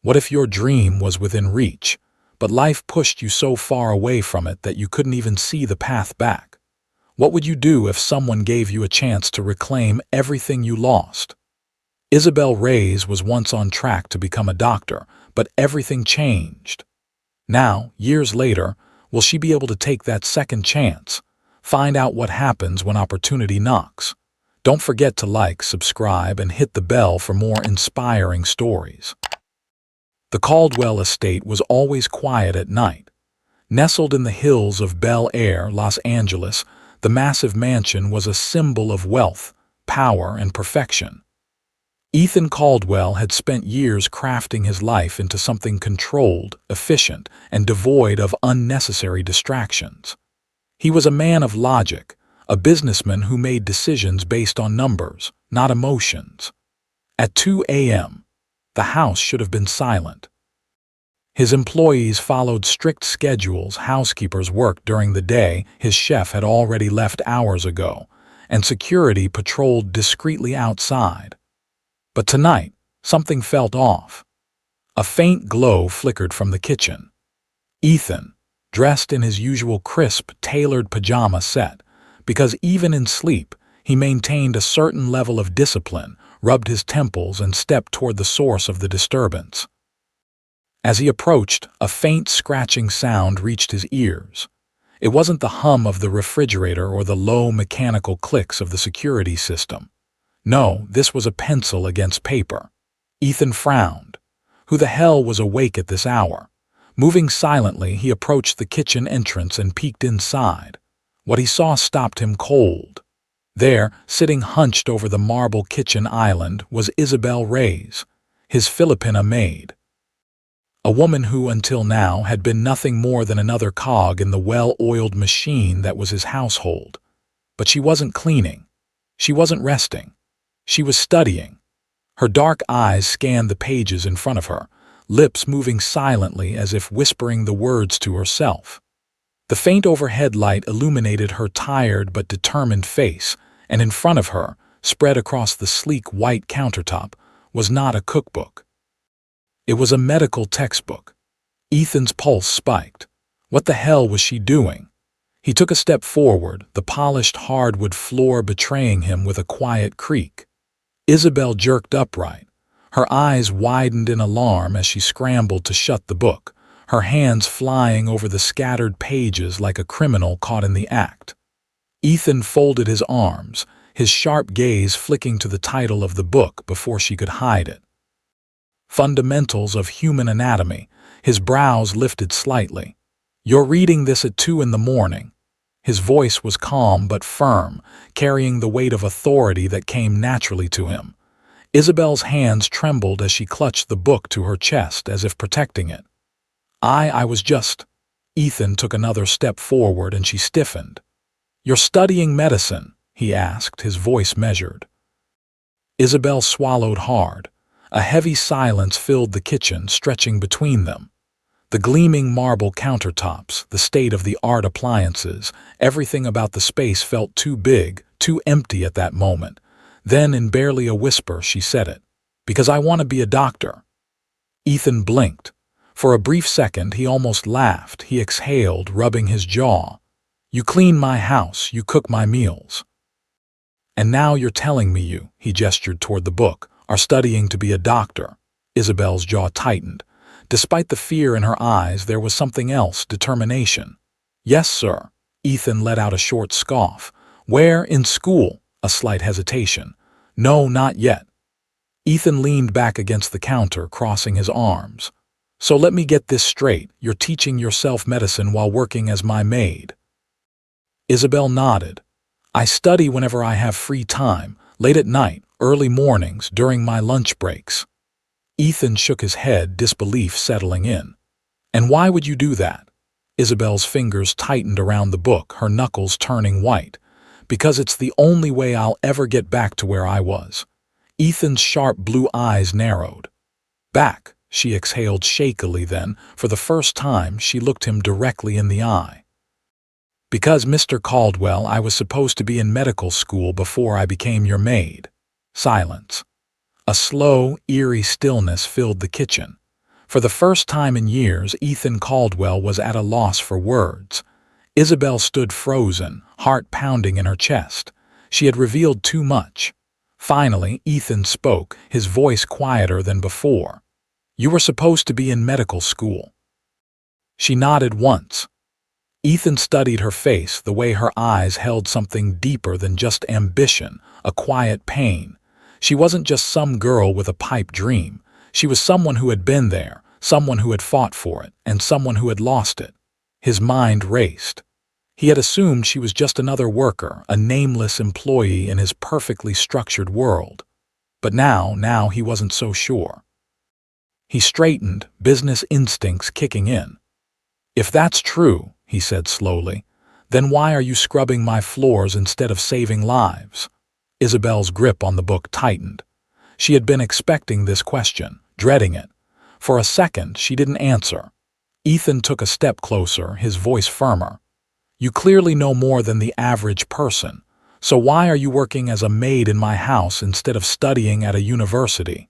What if your dream was within reach, but life pushed you so far away from it that you couldn't even see the path back? What would you do if someone gave you a chance to reclaim everything you lost? Isabel Reyes was once on track to become a doctor, but everything changed. Now, years later, will she be able to take that second chance? Find out what happens when opportunity knocks. Don't forget to like, subscribe, and hit the bell for more inspiring stories. The Caldwell estate was always quiet at night. Nestled in the hills of Bel Air, Los Angeles, the massive mansion was a symbol of wealth, power, and perfection. Ethan Caldwell had spent years crafting his life into something controlled, efficient, and devoid of unnecessary distractions. He was a man of logic, a businessman who made decisions based on numbers, not emotions. At 2 a.m., the house should have been silent. His employees followed strict schedules, housekeepers worked during the day, his chef had already left hours ago, and security patrolled discreetly outside. But tonight, something felt off. A faint glow flickered from the kitchen. Ethan, dressed in his usual crisp, tailored pajama set, because even in sleep, he maintained a certain level of discipline, rubbed his temples and stepped toward the source of the disturbance. As he approached, a faint scratching sound reached his ears. It wasn't the hum of the refrigerator or the low mechanical clicks of the security system. No, this was a pencil against paper. Ethan frowned. Who the hell was awake at this hour? Moving silently, he approached the kitchen entrance and peeked inside. What he saw stopped him cold. There, sitting hunched over the marble kitchen island, was Isabel Reyes, his Filipina maid. A woman who, until now, had been nothing more than another cog in the well-oiled machine that was his household. But she wasn't cleaning. She wasn't resting. She was studying. Her dark eyes scanned the pages in front of her, lips moving silently as if whispering the words to herself. The faint overhead light illuminated her tired but determined face, and in front of her, spread across the sleek white countertop, was not a cookbook. It was a medical textbook. Ethan's pulse spiked. What the hell was she doing? He took a step forward, the polished hardwood floor betraying him with a quiet creak. Isabel jerked upright. Her eyes widened in alarm as she scrambled to shut the book, her hands flying over the scattered pages like a criminal caught in the act. Ethan folded his arms, his sharp gaze flicking to the title of the book before she could hide it. Fundamentals of Human Anatomy. His brows lifted slightly. You're reading this at 2 in the morning. His voice was calm but firm, carrying the weight of authority that came naturally to him. Isabel's hands trembled as she clutched the book to her chest as if protecting it. I was just... Ethan took another step forward and she stiffened. You're studying medicine, he asked, his voice measured. Isabel swallowed hard. A heavy silence filled the kitchen, stretching between them. The gleaming marble countertops, the state-of-the-art appliances, everything about the space felt too big, too empty at that moment. Then, in barely a whisper, she said it. Because I want to be a doctor. Ethan blinked. For a brief second, he almost laughed. He exhaled, rubbing his jaw. You clean my house, you cook my meals. And now you're telling me you, he gestured toward the book, are studying to be a doctor. Isabel's jaw tightened. Despite the fear in her eyes, there was something else, determination. Yes, sir. Ethan let out a short scoff. Where? In school? A slight hesitation. No, not yet. Ethan leaned back against the counter, crossing his arms. So let me get this straight. You're teaching yourself medicine while working as my maid. Isabel nodded. I study whenever I have free time, late at night, early mornings, during my lunch breaks. Ethan shook his head, disbelief settling in. And why would you do that? Isabel's fingers tightened around the book, her knuckles turning white. Because it's the only way I'll ever get back to where I was. Ethan's sharp blue eyes narrowed. Back, she exhaled shakily then, for the first time, she looked him directly in the eye. Because, Mr. Caldwell, I was supposed to be in medical school before I became your maid. Silence. A slow, eerie stillness filled the kitchen. For the first time in years, Ethan Caldwell was at a loss for words. Isabel stood frozen, heart pounding in her chest. She had revealed too much. Finally, Ethan spoke, his voice quieter than before. "You were supposed to be in medical school." She nodded once. Ethan studied her face, the way her eyes held something deeper than just ambition, a quiet pain. She wasn't just some girl with a pipe dream. She was someone who had been there, someone who had fought for it, and someone who had lost it. His mind raced. He had assumed she was just another worker, a nameless employee in his perfectly structured world. But now he wasn't so sure. He straightened, business instincts kicking in. "If that's true," he said slowly, "then why are you scrubbing my floors instead of saving lives?" Isabel's grip on the book tightened. She had been expecting this question, dreading it. For a second, she didn't answer. Ethan took a step closer, his voice firmer. "You clearly know more than the average person. So why are you working as a maid in my house instead of studying at a university?"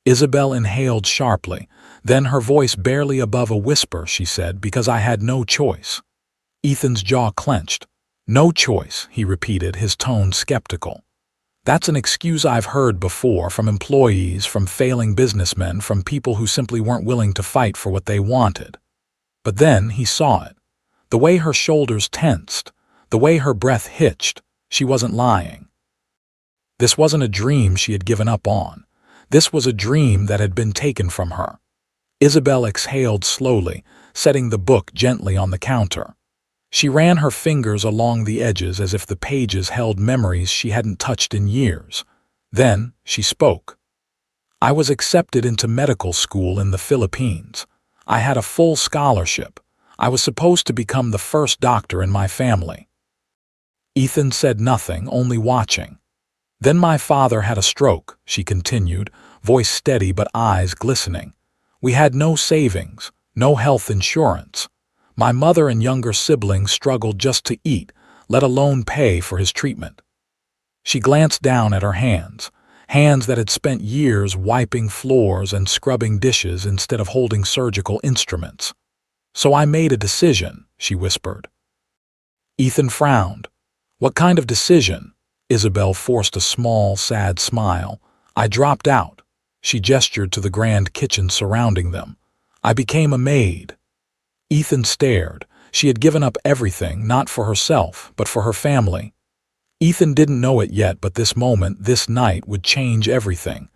Isabel inhaled sharply. Then, her voice barely above a whisper, she said, "Because I had no choice." Ethan's jaw clenched. "No choice," he repeated, his tone skeptical. "That's an excuse I've heard before from employees, from failing businessmen, from people who simply weren't willing to fight for what they wanted." But then he saw it. The way her shoulders tensed, the way her breath hitched, she wasn't lying. This wasn't a dream she had given up on. This was a dream that had been taken from her. Isabel exhaled slowly, setting the book gently on the counter. She ran her fingers along the edges as if the pages held memories she hadn't touched in years. Then she spoke. "I was accepted into medical school in the Philippines. I had a full scholarship. I was supposed to become the first doctor in my family." Ethan said nothing, only watching. "Then my father had a stroke," she continued, voice steady but eyes glistening. "We had no savings, no health insurance. My mother and younger siblings struggled just to eat, let alone pay for his treatment." She glanced down at her hands, hands that had spent years wiping floors and scrubbing dishes instead of holding surgical instruments. "So I made a decision," she whispered. Ethan frowned. "What kind of decision?" Isabel forced a small, sad smile. "I dropped out." She gestured to the grand kitchen surrounding them. "I became a maid." Ethan stared. She had given up everything, not for herself, but for her family. Ethan didn't know it yet, but this moment, this night, would change everything.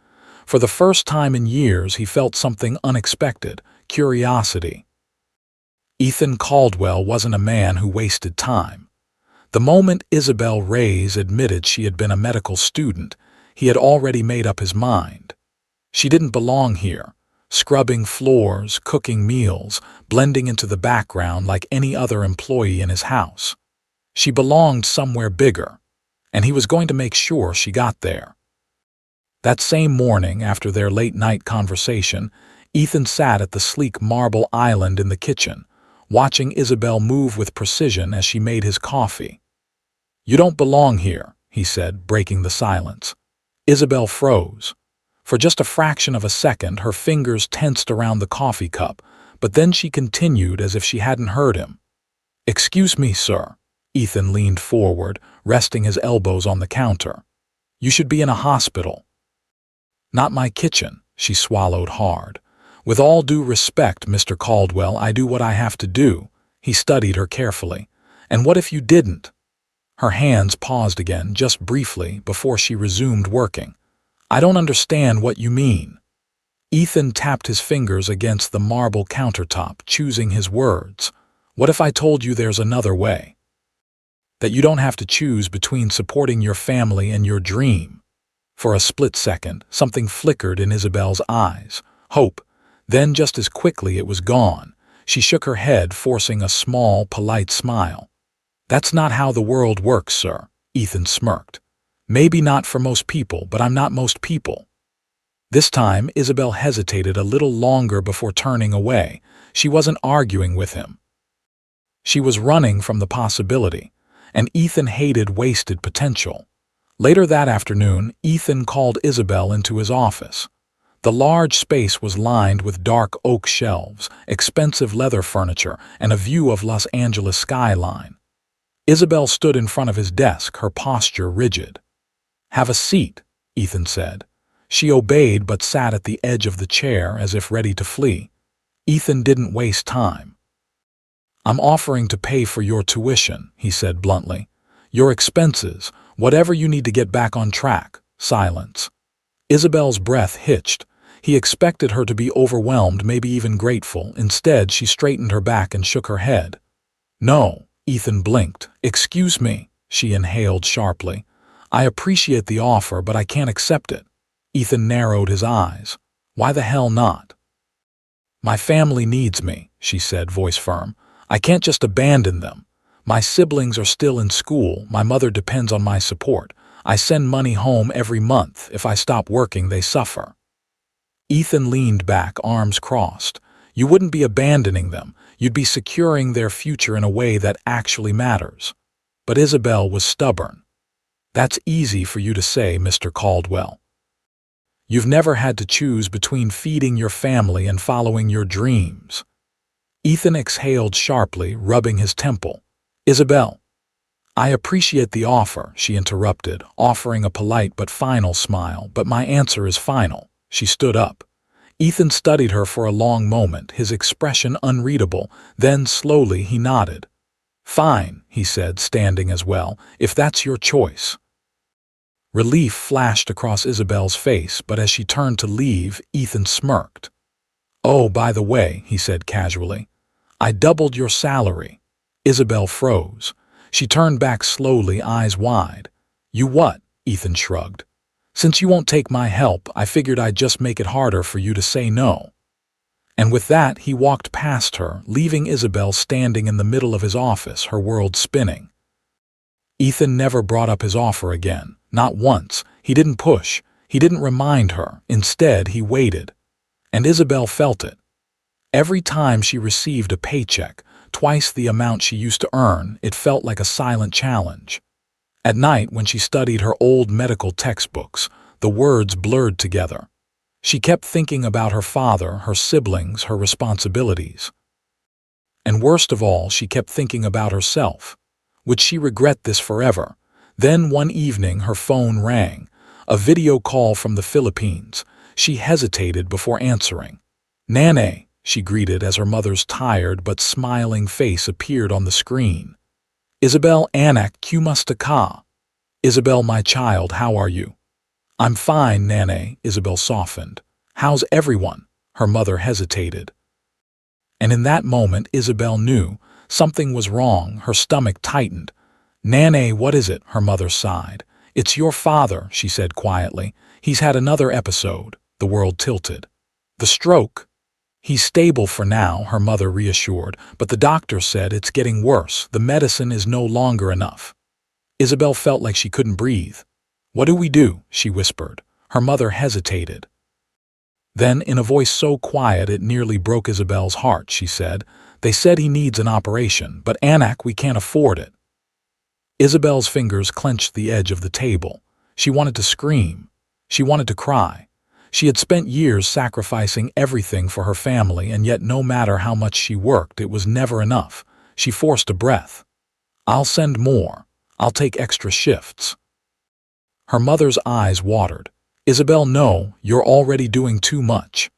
For the first time in years, he felt something unexpected, curiosity. Ethan Caldwell wasn't a man who wasted time. The moment Isabel Reyes admitted she had been a medical student, he had already made up his mind. She didn't belong here, scrubbing floors, cooking meals, blending into the background like any other employee in his house. She belonged somewhere bigger, and he was going to make sure she got there. That same morning, after their late-night conversation, Ethan sat at the sleek marble island in the kitchen, watching Isabel move with precision as she made his coffee. "You don't belong here," he said, breaking the silence. Isabel froze. For just a fraction of a second, her fingers tensed around the coffee cup, but then she continued as if she hadn't heard him. "Excuse me, sir." Ethan leaned forward, resting his elbows on the counter. "You should be in a hospital." "Not my kitchen," she swallowed hard. "With all due respect, Mr. Caldwell, I do what I have to do." He studied her carefully. "And what if you didn't?" Her hands paused again, just briefly, before she resumed working. "I don't understand what you mean." Ethan tapped his fingers against the marble countertop, choosing his words. "What if I told you there's another way? That you don't have to choose between supporting your family and your dream?" For a split second, something flickered in Isabel's eyes. Hope. Then, just as quickly, it was gone. She shook her head, forcing a small, polite smile. "That's not how the world works, sir," Ethan smirked. "Maybe not for most people, but I'm not most people." This time, Isabel hesitated a little longer before turning away. She wasn't arguing with him. She was running from the possibility, and Ethan hated wasted potential. Later that afternoon, Ethan called Isabel into his office. The large space was lined with dark oak shelves, expensive leather furniture, and a view of Los Angeles skyline. Isabel stood in front of his desk, her posture rigid. "Have a seat," Ethan said. She obeyed but sat at the edge of the chair as if ready to flee. Ethan didn't waste time. "I'm offering to pay for your tuition," he said bluntly. "Your expenses, whatever you need to get back on track." Silence. Isabel's breath hitched. He expected her to be overwhelmed, maybe even grateful. Instead, she straightened her back and shook her head. "No," Ethan blinked. "Excuse me," she inhaled sharply. "I appreciate the offer, but I can't accept it." Ethan narrowed his eyes. "Why the hell not?" "My family needs me," she said, voice firm. "I can't just abandon them. My siblings are still in school. My mother depends on my support. I send money home every month. If I stop working, they suffer." Ethan leaned back, arms crossed. "You wouldn't be abandoning them. You'd be securing their future in a way that actually matters." But Isabel was stubborn. "That's easy for you to say, Mr. Caldwell. You've never had to choose between feeding your family and following your dreams." Ethan exhaled sharply, rubbing his temple. "Isabel." "I appreciate the offer," she interrupted, offering a polite but final smile, "but my answer is final." She stood up. Ethan studied her for a long moment, his expression unreadable. Then slowly he nodded. "Fine," he said, standing as well, "if that's your choice." Relief flashed across Isabel's face, but as she turned to leave, Ethan smirked. "Oh, by the way," he said casually, "I doubled your salary." Isabel froze. She turned back slowly, eyes wide. "You what?" Ethan shrugged. "Since you won't take my help, I figured I'd just make it harder for you to say no." And with that, he walked past her, leaving Isabel standing in the middle of his office, her world spinning. Ethan never brought up his offer again. Not once. He didn't push. He didn't remind her. Instead, he waited. And Isabel felt it. Every time she received a paycheck, twice the amount she used to earn, it felt like a silent challenge. At night, when she studied her old medical textbooks, the words blurred together. She kept thinking about her father, her siblings, her responsibilities. And worst of all, she kept thinking about herself. Would she regret this forever? Then one evening her phone rang, a video call from the Philippines. She hesitated before answering. "Nane," she greeted as her mother's tired but smiling face appeared on the screen. "Isabel, anak, kumusta ka?" "Isabel, my child, how are you?" "I'm fine, Nane," Isabel softened. "How's everyone?" Her mother hesitated. And in that moment, Isabel knew something was wrong. Her stomach tightened. "Nane, what is it?" her mother sighed. "It's your father," she said quietly. "He's had another episode." The world tilted. "The stroke?" "He's stable for now," her mother reassured, "but the doctor said it's getting worse. The medicine is no longer enough." Isabel felt like she couldn't breathe. "What do we do?" she whispered. Her mother hesitated. Then, in a voice so quiet it nearly broke Isabel's heart, she said, "They said he needs an operation, but Anak, we can't afford it." Isabel's fingers clenched the edge of the table. She wanted to scream. She wanted to cry. She had spent years sacrificing everything for her family, and yet no matter how much she worked, it was never enough. She forced a breath. "I'll send more. I'll take extra shifts." Her mother's eyes watered. "Isabel, no, you're already doing too much."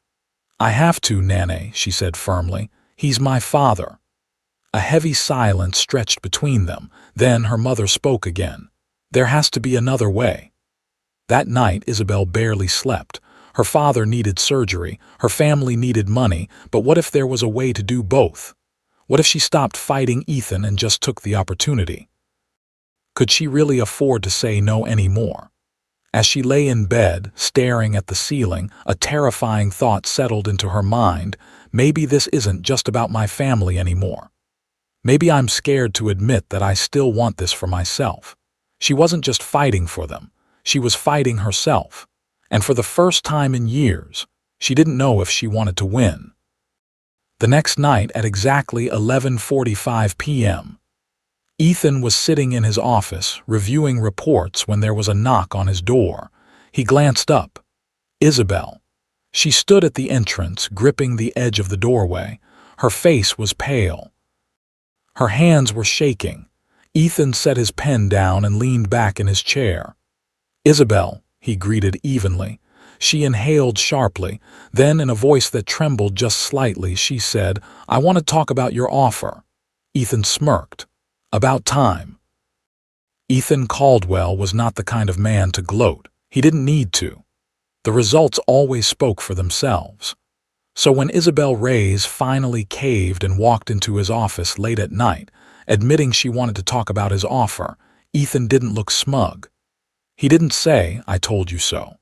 "I have to, Nane," she said firmly. "He's my father." A heavy silence stretched between them. Then her mother spoke again. "There has to be another way." That night, Isabel barely slept. Her father needed surgery, her family needed money, but what if there was a way to do both? What if she stopped fighting Ethan and just took the opportunity? Could she really afford to say no anymore? As she lay in bed, staring at the ceiling, a terrifying thought settled into her mind. Maybe this isn't just about my family anymore. Maybe I'm scared to admit that I still want this for myself. She wasn't just fighting for them. She was fighting herself. And for the first time in years, she didn't know if she wanted to win. The next night at exactly 11:45 p.m., Ethan was sitting in his office, reviewing reports when there was a knock on his door. He glanced up. "Isabel." She stood at the entrance, gripping the edge of the doorway. Her face was pale. Her hands were shaking. Ethan set his pen down and leaned back in his chair. "Isabel," he greeted evenly. She inhaled sharply. Then, in a voice that trembled just slightly, she said, "I want to talk about your offer." Ethan smirked. "About time." Ethan Caldwell was not the kind of man to gloat. He didn't need to. The results always spoke for themselves. So when Isabel Reyes finally caved and walked into his office late at night, admitting she wanted to talk about his offer, Ethan didn't look smug. He didn't say, "I told you so."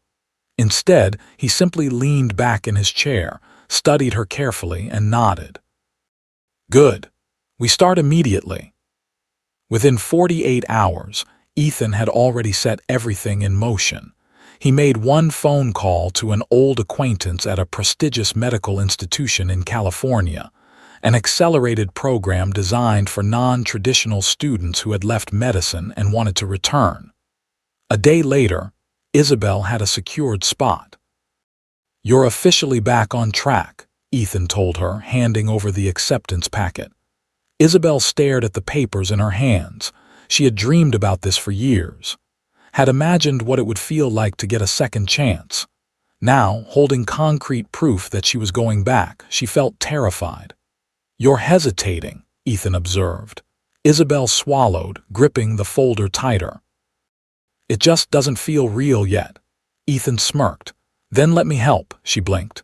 Instead, he simply leaned back in his chair, studied her carefully, and nodded. "Good. We start immediately." Within 48 hours, Ethan had already set everything in motion. He made one phone call to an old acquaintance at a prestigious medical institution in California, an accelerated program designed for non-traditional students who had left medicine and wanted to return. A day later, Isabel had a secured spot. "You're officially back on track," Ethan told her, handing over the acceptance packet. Isabel stared at the papers in her hands. She had dreamed about this for years, had imagined what it would feel like to get a second chance. Now, holding concrete proof that she was going back, she felt terrified. "You're hesitating," Ethan observed. Isabel swallowed, gripping the folder tighter. "It just doesn't feel real yet." Ethan smirked. "Then let me help," she blinked.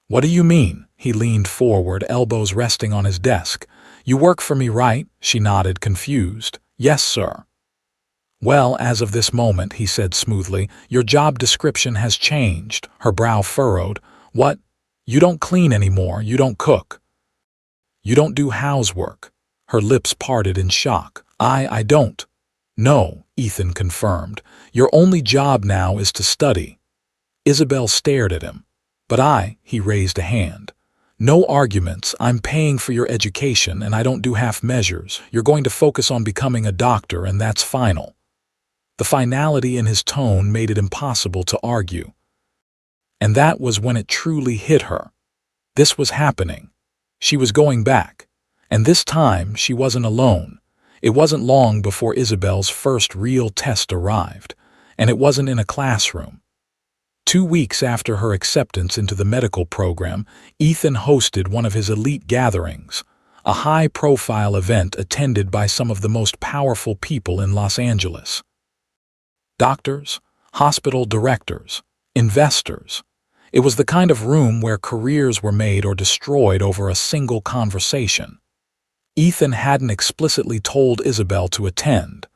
"What do you mean?" He leaned forward, elbows resting on his desk. "You work for me, right?" She nodded, confused. "Yes, sir." "Well, as of this moment," he said smoothly, "your job description has changed." Her brow furrowed. "What? You don't clean anymore, you don't cook. You don't do housework." Her lips parted in shock. I don't." "No," Ethan confirmed. "Your only job now is to study." Isabel stared at him. "But he raised a hand. "No arguments. I'm paying for your education and I don't do half measures. You're going to focus on becoming a doctor and that's final." The finality in his tone made it impossible to argue. And that was when it truly hit her. This was happening. She was going back. And this time she wasn't alone. It wasn't long before Isabel's first real test arrived, and it wasn't in a classroom. 2 weeks after her acceptance into the medical program, Ethan hosted one of his elite gatherings, a high-profile event attended by some of the most powerful people in Los Angeles. Doctors, hospital directors, investors. It was the kind of room where careers were made or destroyed over a single conversation. Ethan hadn't explicitly told Isabel to attend,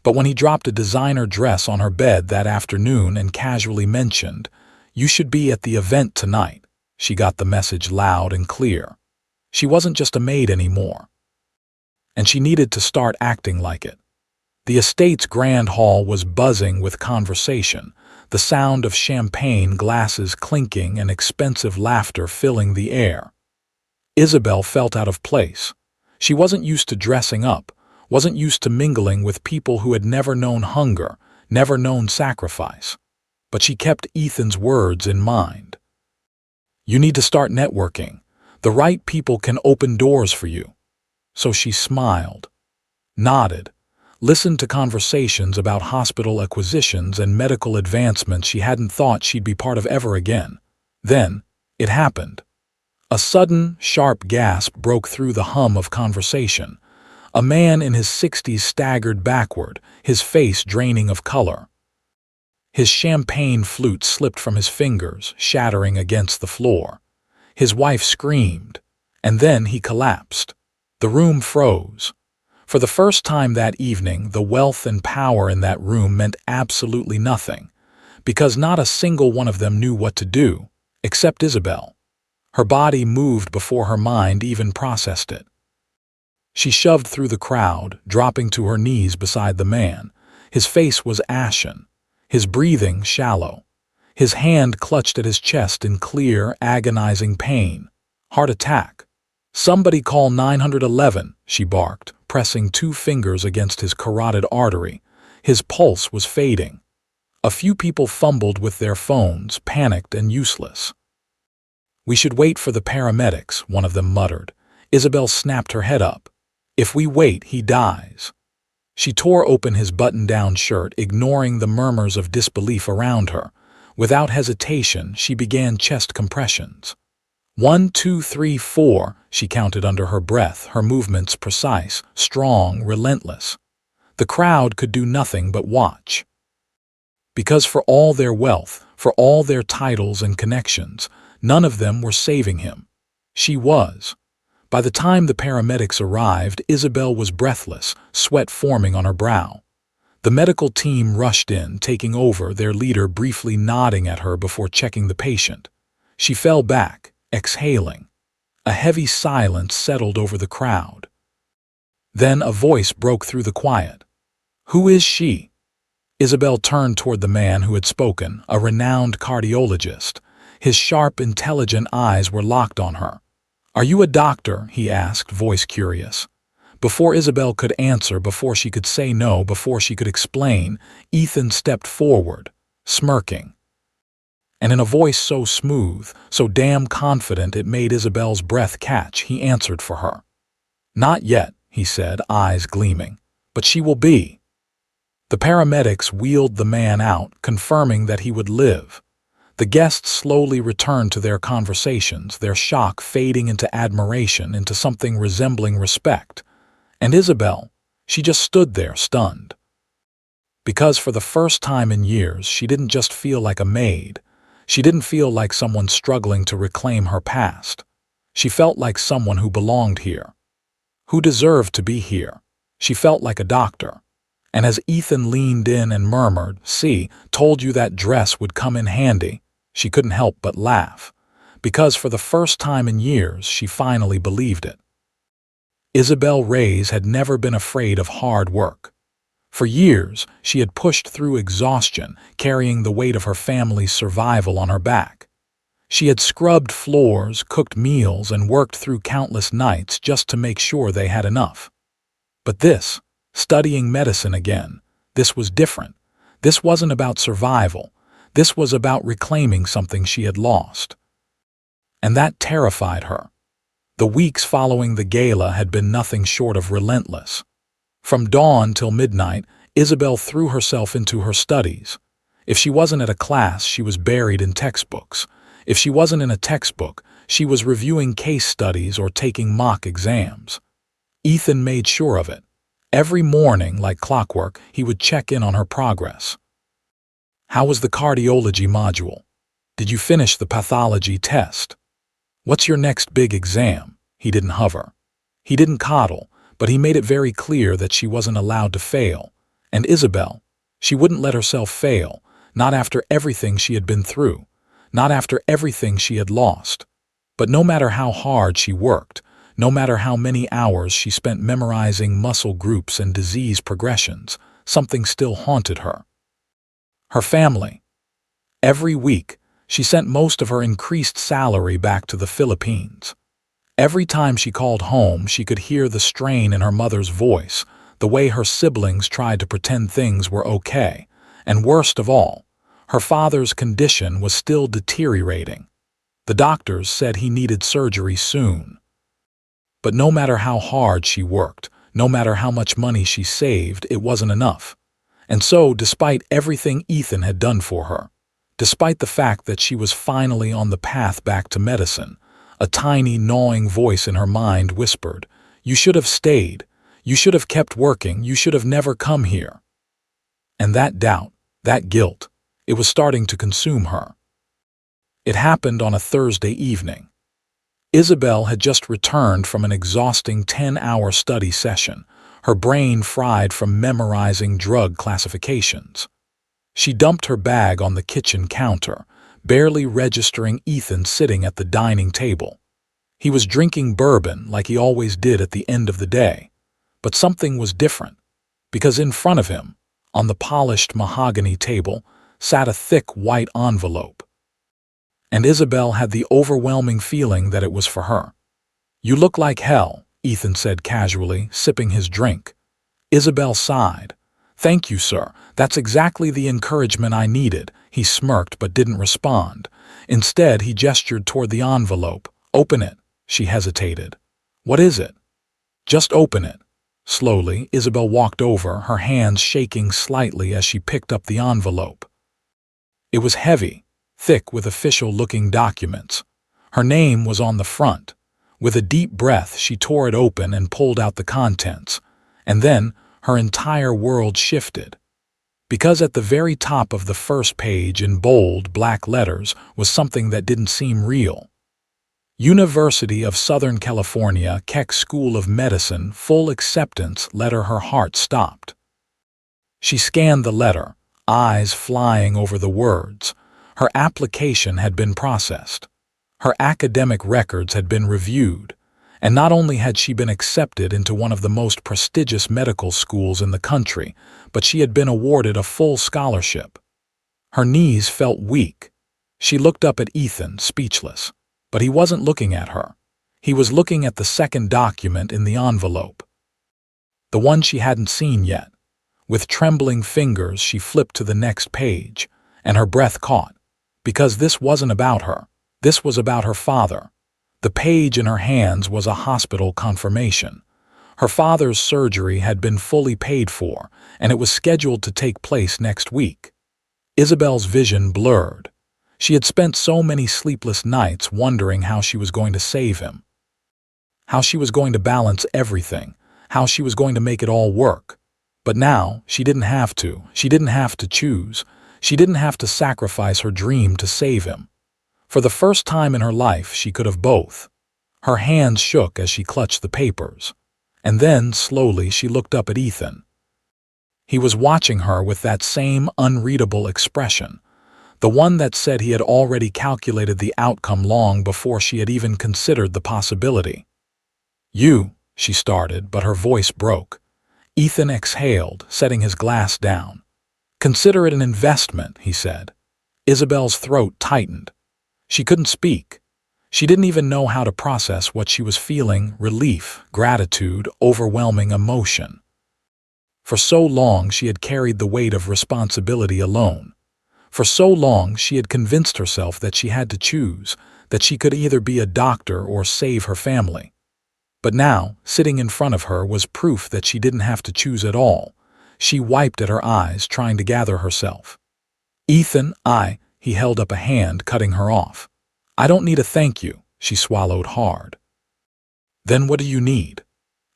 but when he dropped a designer dress on her bed that afternoon and casually mentioned, "You should be at the event tonight," she got the message loud and clear. She wasn't just a maid anymore. And she needed to start acting like it. The estate's grand hall was buzzing with conversation, the sound of champagne glasses clinking and expensive laughter filling the air. Isabel felt out of place. She wasn't used to dressing up, wasn't used to mingling with people who had never known hunger, never known sacrifice. But she kept Ethan's words in mind. "You need to start networking. The right people can open doors for you." So she smiled, nodded, listened to conversations about hospital acquisitions and medical advancements she hadn't thought she'd be part of ever again. Then, it happened. A sudden, sharp gasp broke through the hum of conversation. A man in his 60s staggered backward, his face draining of color. His champagne flute slipped from his fingers, shattering against the floor. His wife screamed, and then he collapsed. The room froze. For the first time that evening, the wealth and power in that room meant absolutely nothing, because not a single one of them knew what to do, except Isabel. Her body moved before her mind even processed it. She shoved through the crowd, dropping to her knees beside the man. His face was ashen, his breathing shallow. His hand clutched at his chest in clear, agonizing pain. "Heart attack." "Somebody call 911, she barked, pressing 2 fingers against his carotid artery. His pulse was fading. A few people fumbled with their phones, panicked and useless. "We should wait for the paramedics," one of them muttered. Isabel snapped her head up. "If we wait, he dies." She tore open his button-down shirt, ignoring the murmurs of disbelief around her. Without hesitation, she began chest compressions. 1, 2, 3, 4, she counted under her breath, her movements precise, strong, relentless. The crowd could do nothing but watch. Because for all their wealth, for all their titles and connections, none of them were saving him. She was. By the time the paramedics arrived, Isabel was breathless, sweat forming on her brow. The medical team rushed in, taking over, their leader briefly nodding at her before checking the patient. She fell back, exhaling. A heavy silence settled over the crowd. Then a voice broke through the quiet. "Who is she?" Isabel turned toward the man who had spoken, a renowned cardiologist. His sharp, intelligent eyes were locked on her. "Are you a doctor?" he asked, voice curious. Before Isabel could answer, before she could say no, before she could explain, Ethan stepped forward, smirking. And in a voice so smooth, so damn confident it made Isabel's breath catch, he answered for her. "Not yet," he said, eyes gleaming, "but she will be." The paramedics wheeled the man out, confirming that he would live. The guests slowly returned to their conversations, their shock fading into admiration, into something resembling respect. And Isabel, she just stood there, stunned. Because for the first time in years, she didn't just feel like a maid. She didn't feel like someone struggling to reclaim her past. She felt like someone who belonged here, who deserved to be here. She felt like a doctor. And as Ethan leaned in and murmured, "See, told you that dress would come in handy," she couldn't help but laugh. Because for the first time in years, she finally believed it. Isabel Reyes had never been afraid of hard work. For years, she had pushed through exhaustion, carrying the weight of her family's survival on her back. She had scrubbed floors, cooked meals, and worked through countless nights just to make sure they had enough. But this, studying medicine again, this was different. This wasn't about survival. This was about reclaiming something she had lost. And that terrified her. The weeks following the gala had been nothing short of relentless. From dawn till midnight, Isabel threw herself into her studies. If she wasn't at a class, she was buried in textbooks. If she wasn't in a textbook, she was reviewing case studies or taking mock exams. Ethan made sure of it. Every morning, like clockwork, he would check in on her progress. "How was the cardiology module? Did you finish the pathology test? What's your next big exam?" He didn't hover. He didn't coddle, but he made it very clear that she wasn't allowed to fail. And Isabel, she wouldn't let herself fail, not after everything she had been through, not after everything she had lost. But no matter how hard she worked, no matter how many hours she spent memorizing muscle groups and disease progressions, something still haunted her. Her family. Every week, she sent most of her increased salary back to the Philippines. Every time she called home, she could hear the strain in her mother's voice, the way her siblings tried to pretend things were okay. And worst of all, her father's condition was still deteriorating. The doctors said he needed surgery soon. But no matter how hard she worked, no matter how much money she saved, it wasn't enough. And so, despite everything Ethan had done for her, despite the fact that she was finally on the path back to medicine, a tiny gnawing voice in her mind whispered, "You should have stayed. You should have kept working. You should have never come here." And that doubt, that guilt, it was starting to consume her. It happened on a Thursday evening. Isabel had just returned from an exhausting 10-hour study session, her brain fried from memorizing drug classifications. She dumped her bag on the kitchen counter, barely registering Ethan sitting at the dining table. He was drinking bourbon like he always did at the end of the day. But something was different, because in front of him, on the polished mahogany table, sat a thick white envelope. And Isabel had the overwhelming feeling that it was for her. "You look like hell," Ethan said casually, sipping his drink. Isabel sighed. "Thank you, sir. That's exactly the encouragement I needed." He smirked but didn't respond. Instead, he gestured toward the envelope. "Open it." She hesitated. "What is it?" "Just open it." Slowly, Isabel walked over, her hands shaking slightly as she picked up the envelope. It was heavy, thick with official-looking documents. Her name was on the front. With a deep breath, she tore it open and pulled out the contents. And then, her entire world shifted. Because at the very top of the first page in bold, black letters was something that didn't seem real. University of Southern California, Keck School of Medicine, full acceptance. Letter. Her heart stopped. She scanned the letter, eyes flying over the words. Her application had been processed. Her academic records had been reviewed. And not only had she been accepted into one of the most prestigious medical schools in the country, but she had been awarded a full scholarship. Her knees felt weak. She looked up at Ethan, speechless. But he wasn't looking at her. He was looking at the second document in the envelope. The one she hadn't seen yet. With trembling fingers, she flipped to the next page, and her breath caught. Because this wasn't about her. This was about her father. The page in her hands was a hospital confirmation. Her father's surgery had been fully paid for, and it was scheduled to take place next week. Isabel's vision blurred. She had spent so many sleepless nights wondering how she was going to save him. How she was going to balance everything. How she was going to make it all work. But now, she didn't have to. She didn't have to choose. She didn't have to sacrifice her dream to save him. For the first time in her life, she could have both. Her hands shook as she clutched the papers. And then, slowly, she looked up at Ethan. He was watching her with that same unreadable expression. The one that said he had already calculated the outcome long before she had even considered the possibility. "You," she started, but her voice broke. Ethan exhaled, setting his glass down. "Consider it an investment," he said. Isabel's throat tightened. She couldn't speak. She didn't even know how to process what she was feeling: relief, gratitude, overwhelming emotion. For so long she had carried the weight of responsibility alone. For so long she had convinced herself that she had to choose, that she could either be a doctor or save her family. But now, sitting in front of her was proof that she didn't have to choose at all. She wiped at her eyes, trying to gather herself. "Ethan, he held up a hand, cutting her off. "I don't need a thank you," she swallowed hard. "Then what do you need?"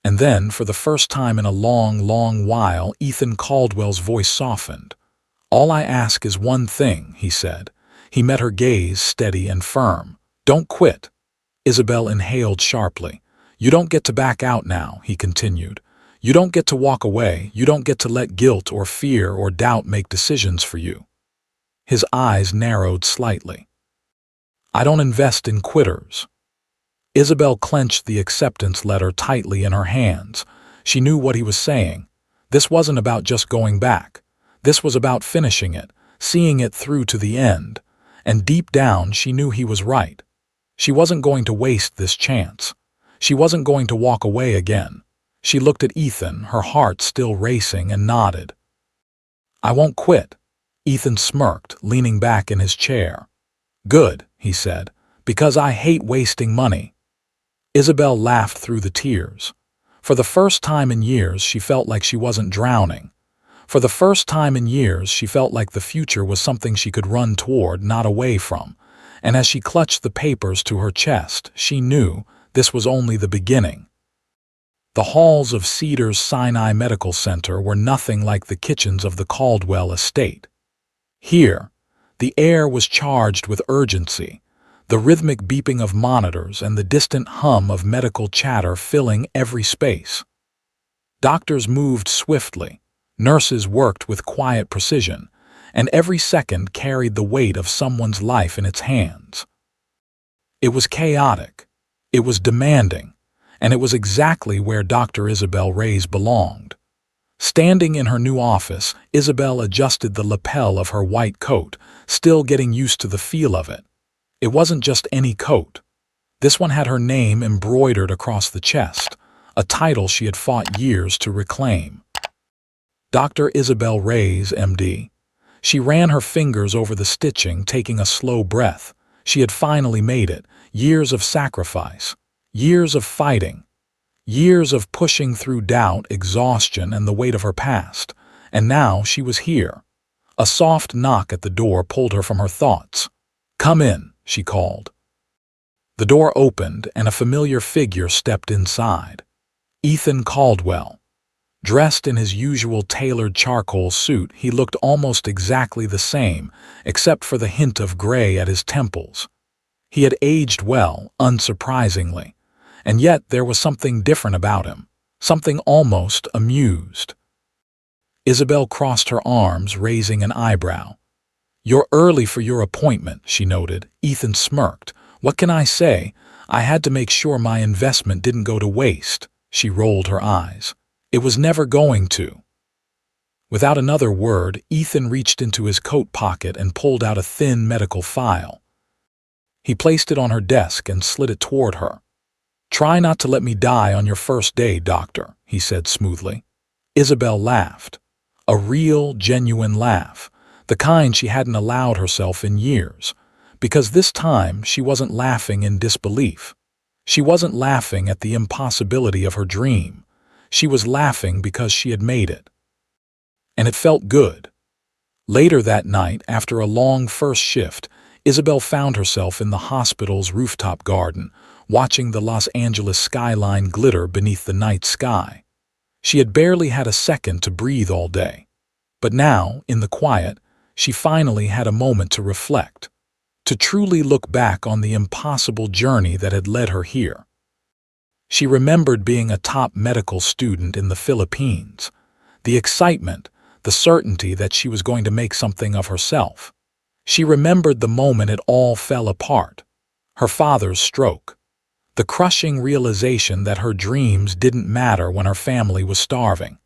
And then, for the first time in a long, long while, Ethan Caldwell's voice softened. "All I ask is one thing," he said. He met her gaze, steady and firm. "Don't quit." Isabel inhaled sharply. "You don't get to back out now," he continued. "You don't get to walk away. You don't get to let guilt or fear or doubt make decisions for you." His eyes narrowed slightly. "I don't invest in quitters." Isabel clenched the acceptance letter tightly in her hands. She knew what he was saying. This wasn't about just going back. This was about finishing it, seeing it through to the end. And deep down, she knew he was right. She wasn't going to waste this chance. She wasn't going to walk away again. She looked at Ethan, her heart still racing, and nodded. "I won't quit." Ethan smirked, leaning back in his chair. "Good," he said, "because I hate wasting money." Isabel laughed through the tears. For the first time in years, she felt like she wasn't drowning. For the first time in years, she felt like the future was something she could run toward, not away from. And as she clutched the papers to her chest, she knew this was only the beginning. The halls of Cedars Sinai Medical Center were nothing like the kitchens of the Caldwell estate. Here, the air was charged with urgency, the rhythmic beeping of monitors and the distant hum of medical chatter filling every space. Doctors moved swiftly, nurses worked with quiet precision, and every second carried the weight of someone's life in its hands. It was chaotic, it was demanding, and it was exactly where Dr. Isabel Reyes belonged. Standing in her new office, Isabel adjusted the lapel of her white coat, still getting used to the feel of it. It wasn't just any coat. This one had her name embroidered across the chest, a title she had fought years to reclaim. Dr. Isabel Reyes, MD. She ran her fingers over the stitching, taking a slow breath. She had finally made it. Years of sacrifice, years of fighting, years of pushing through doubt, exhaustion, and the weight of her past. And now she was here. A soft knock at the door pulled her from her thoughts. "Come in," she called. The door opened and a familiar figure stepped inside. Ethan Caldwell. Dressed in his usual tailored charcoal suit, he looked almost exactly the same, except for the hint of gray at his temples. He had aged well, unsurprisingly, and yet there was something different about him, something almost amused. Isabel crossed her arms, raising an eyebrow. "You're early for your appointment," she noted. Ethan smirked. "What can I say? I had to make sure my investment didn't go to waste." She rolled her eyes. "It was never going to." Without another word, Ethan reached into his coat pocket and pulled out a thin medical file. He placed it on her desk and slid it toward her. "Try not to let me die on your first day, doctor," he said smoothly. Isabel laughed. A real, genuine laugh, the kind she hadn't allowed herself in years, because this time she wasn't laughing in disbelief. She wasn't laughing at the impossibility of her dream. She was laughing because she had made it. And it felt good. Later that night, after a long first shift, Isabel found herself in the hospital's rooftop garden, watching the Los Angeles skyline glitter beneath the night sky. She had barely had a second to breathe all day. But now, in the quiet, she finally had a moment to reflect, to truly look back on the impossible journey that had led her here. She remembered being a top medical student in the Philippines, the excitement, the certainty that she was going to make something of herself. She remembered the moment it all fell apart, her father's stroke, the crushing realization that her dreams didn't matter when her family was starving.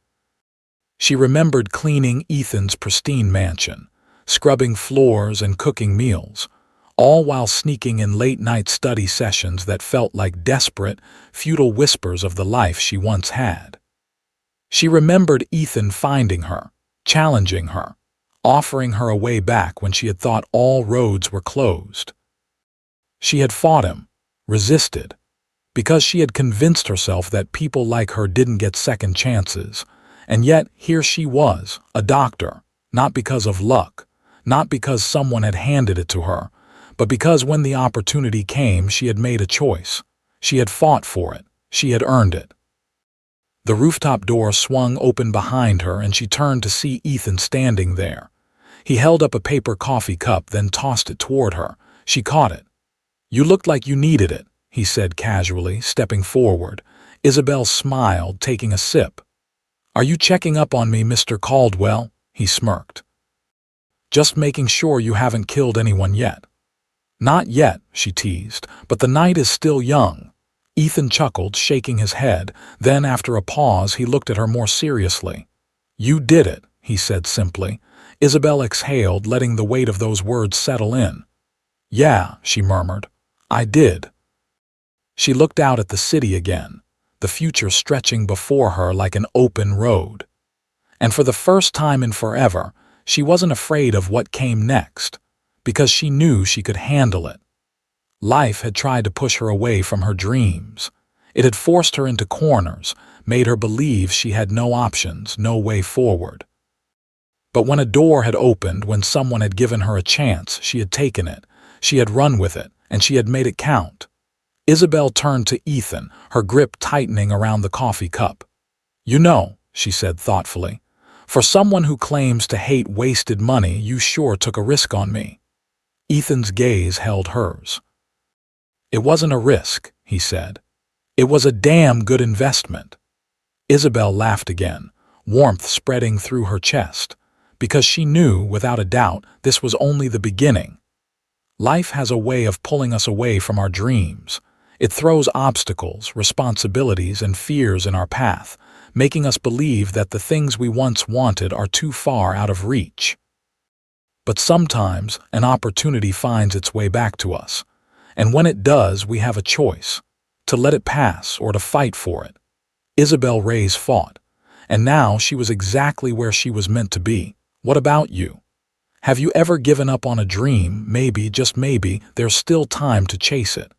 She remembered cleaning Ethan's pristine mansion, scrubbing floors and cooking meals, all while sneaking in late-night study sessions that felt like desperate, futile whispers of the life she once had. She remembered Ethan finding her, challenging her, offering her a way back when she had thought all roads were closed. She had fought him, resisted, because she had convinced herself that people like her didn't get second chances, and yet here she was, a doctor, not because of luck, not because someone had handed it to her, but because when the opportunity came, she had made a choice. She had fought for it. She had earned it. The rooftop door swung open behind her and she turned to see Ethan standing there. He held up a paper coffee cup, then tossed it toward her. She caught it. "You looked like you needed it," he said casually, stepping forward. Isabel smiled, taking a sip. "Are you checking up on me, Mr. Caldwell?" he smirked. "Just making sure you haven't killed anyone yet." "Not yet," she teased, "but the night is still young." Ethan chuckled, shaking his head. Then, after a pause, he looked at her more seriously. "You did it," he said simply. Isabel exhaled, letting the weight of those words settle in. "Yeah," she murmured. "I did." She looked out at the city again, the future stretching before her like an open road. And for the first time in forever, she wasn't afraid of what came next, because she knew she could handle it. Life had tried to push her away from her dreams. It had forced her into corners, made her believe she had no options, no way forward. But when a door had opened, when someone had given her a chance, she had taken it, she had run with it, and she had made it count. Isabel turned to Ethan, her grip tightening around the coffee cup. "You know," she said thoughtfully, "for someone who claims to hate wasted money, you sure took a risk on me." Ethan's gaze held hers. "It wasn't a risk," he said. "It was a damn good investment." Isabel laughed again, warmth spreading through her chest, because she knew, without a doubt, this was only the beginning. Life has a way of pulling us away from our dreams. It throws obstacles, responsibilities, and fears in our path, making us believe that the things we once wanted are too far out of reach. But sometimes an opportunity finds its way back to us, and when it does, we have a choice, to let it pass or to fight for it. Isabel Reyes fought, and now she was exactly where she was meant to be. What about you? Have you ever given up on a dream? Maybe, just maybe, there's still time to chase it.